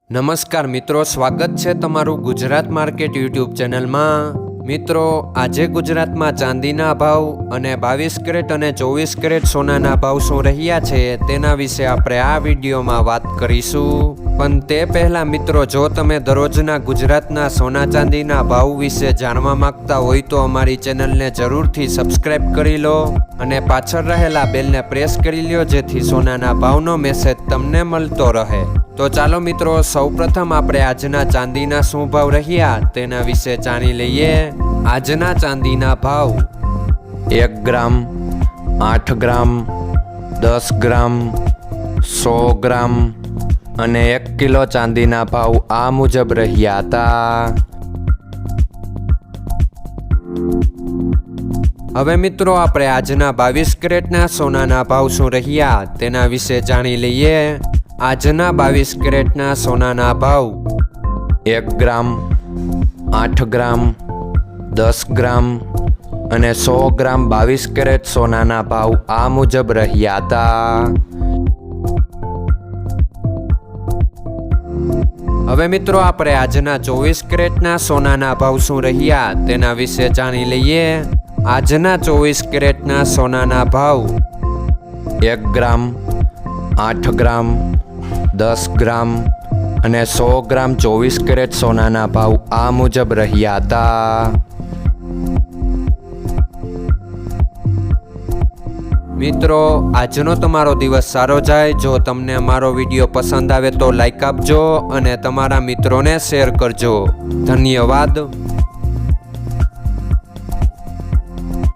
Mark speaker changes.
Speaker 1: નમસ્કાર મિત્રો, સ્વાગત છે તમારું ગુજરાત માર્કેટ યુટ્યુબ ચેનલમાં। મિત્રો, આજે ગુજરાતમાં ચાંદીના ભાવ અને 22 કેરેટ અને 24 કેરેટ સોનાના ભાવ શું રહ્યા છે તેના વિશે આપણે આ વિડીયોમાં વાત કરીશું। પણ તે પહેલાં મિત્રો, જો તમે દરરોજના ગુજરાતના સોના ચાંદીના ભાવ વિશે જાણવા માંગતા હોય તો અમારી ચેનલને જરૂરથી સબસ્ક્રાઈબ કરી લો અને પાછળ રહેલા બેલને પ્રેસ કરી લો, જેથી સોનાના ભાવનો મેસેજ તમને મળતો રહે। તો ચાલો મિત્રો, સૌપ્રથમ આપણે આજના ચાંદીના શું ભાવ રહ્યા તેના વિશે જાણી લઈએ। આજના ચાંદીના ભાવ 1 ગ્રામ, 8 ગ્રામ, 10 ગ્રામ, 100 ગ્રામ અને 1 કિલો ચાંદીના ભાવ આ મુજબ રહ્યા હતા। હવે મિત્રો, આપણે આજના 22 કેરેટના સોનાના ભાવ શું રહ્યા તેના વિશે જાણી લઈએ। આજના 22 કેરેટના સોનાના ભાવ 1 ગ્રામ, 8 ગ્રામ, 10 ગ્રામ અને 100 ગ્રામ 22 કેરેટ સોનાના ભાવ આ મુજબ રહ્યા હતા। હવે મિત્રો, આપણે આજના 24 કેરેટના સોનાના ભાવ શું રહ્યા તેના વિશે જાણી લઈએ। આજના 24 કેરેટના સોનાના ભાવ 1 ગ્રામ, 8 ગ્રામ, 10 ગ્રામ અને 100 ગ્રામ 24 કેરેટ સોનાના ભાવ આ મુજબ રહ્યા હતા। મિત્રો, આજનો તમારો દિવસ સારો જાય। જો તમને અમારો વિડીયો પસંદ આવે તો લાઈક આપજો અને તમારા મિત્રોને શેર કરજો। ધન્યવાદ।